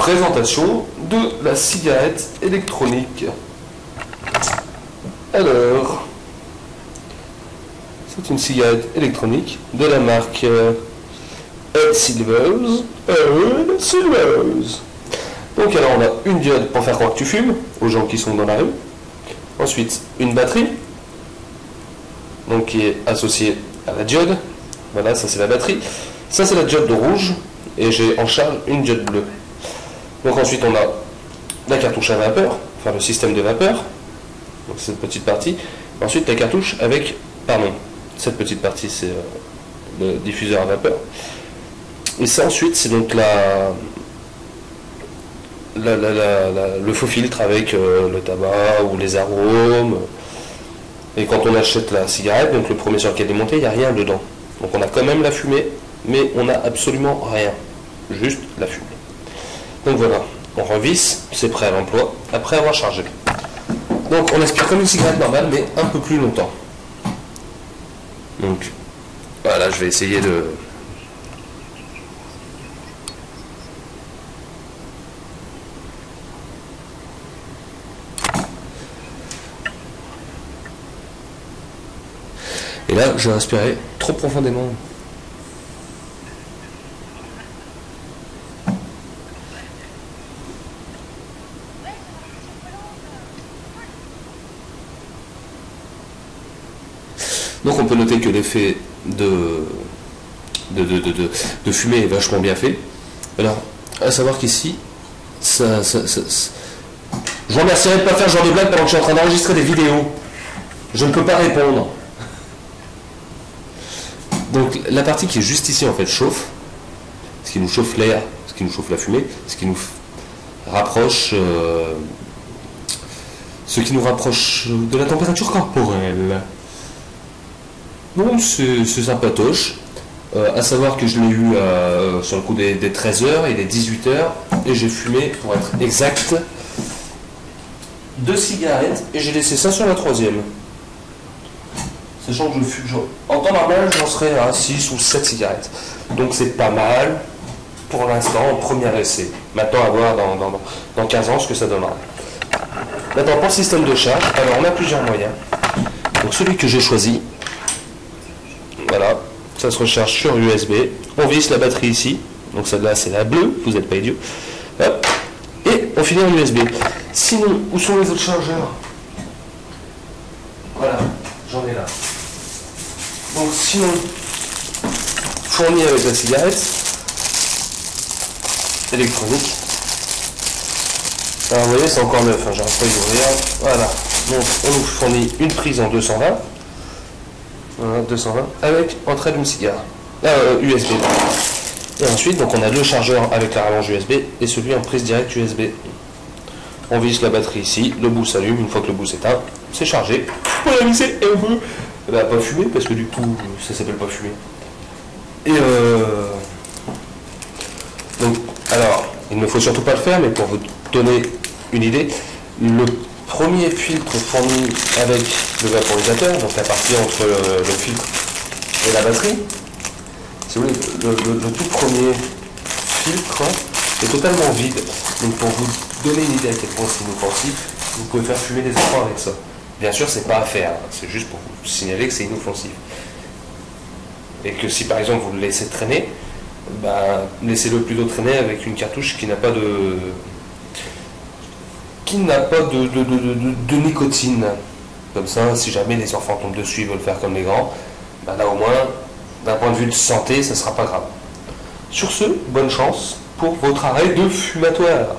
présentation de la cigarette électronique. Alors, c'est une cigarette électronique de la marque Ed Silvers. Donc alors on a une diode pour faire croire que tu fumes aux gens qui sont dans la rue. Ensuite une batterie, donc qui est associée à la diode. Voilà, ça c'est la batterie. Ça c'est la diode de rouge et j'ai en charge une diode bleue. Donc ensuite on a la cartouche à vapeur, enfin le système de vapeur, donc cette petite partie. Ensuite la cartouche avec, pardon, cette petite partie c'est le diffuseur à vapeur. Et ça ensuite c'est donc le faux filtre avec le tabac ou les arômes. Et quand on achète la cigarette, donc le premier sur lequel est monté, il n'y a rien dedans. Donc on a quand même la fumée, mais on n'a absolument rien. Juste la fumée. Donc voilà, on revisse, c'est prêt à l'emploi, après avoir chargé. Donc on aspire comme une cigarette normale, mais un peu plus longtemps. Donc voilà, je vais essayer de... Et là, j'ai inspiré trop profondément. Donc on peut noter que l'effet de fumée est vachement bien fait. Alors, à savoir qu'ici, je vous remercierai de ne pas faire ce genre de blague pendant que je suis en train d'enregistrer des vidéos. Je ne peux pas répondre. Donc la partie qui est juste ici en fait chauffe, ce qui nous chauffe l'air, ce qui nous chauffe la fumée, ce qui nous rapproche de la température corporelle. Donc c'est sympatoche. À savoir que je l'ai eu sur le coup des 13h, il est 18h et j'ai fumé, pour être exact, 2 cigarettes et j'ai laissé ça sur la 3e. Sachant que en temps normal, j'en serais à 6 ou 7 cigarettes. Donc c'est pas mal pour l'instant, en premier essai. Maintenant, à voir dans 15 ans ce que ça donnera. Maintenant, pour le système de charge, alors on a plusieurs moyens. Donc celui que j'ai choisi, voilà, ça se recharge sur USB. On visse la batterie ici. Donc celle-là, c'est la bleue, vous n'êtes pas idiot. Hop. Et on finit en USB. Sinon, où sont les autres chargeurs? Voilà, j'en ai là. Donc sinon, fourni avec la cigarette électronique. Alors vous voyez, c'est encore neuf, hein, j'arrive pas à y ouvrir. Voilà, donc on nous fournit une prise en 220. Voilà, 220, avec entrée d'une cigare. USB. Et ensuite, donc on a le chargeur avec la rallonge USB et celui en prise directe USB. On visse la batterie ici, le bout s'allume, une fois que le bout s'éteint, c'est chargé. On la visser et on peut pas fumer, parce que du coup, ça s'appelle pas fumer. Et donc, alors, il ne faut surtout pas le faire, mais pour vous donner une idée, le premier filtre fourni avec le vaporisateur, donc la partie entre le filtre et la batterie, si vous voulez, le tout premier filtre est totalement vide. Donc pour vous donner une idée à quel point c'est inoffensif, vous pouvez faire fumer des enfants avec ça. Bien sûr, c'est pas à faire, c'est juste pour vous signaler que c'est inoffensif. Et que si par exemple vous le laissez traîner, laissez-le plutôt traîner avec une cartouche qui n'a pas de nicotine. Comme ça, si jamais les enfants tombent dessus et veulent faire comme les grands, là au moins, d'un point de vue de santé, ça sera pas grave. Sur ce, bonne chance pour votre arrêt de fumatoire.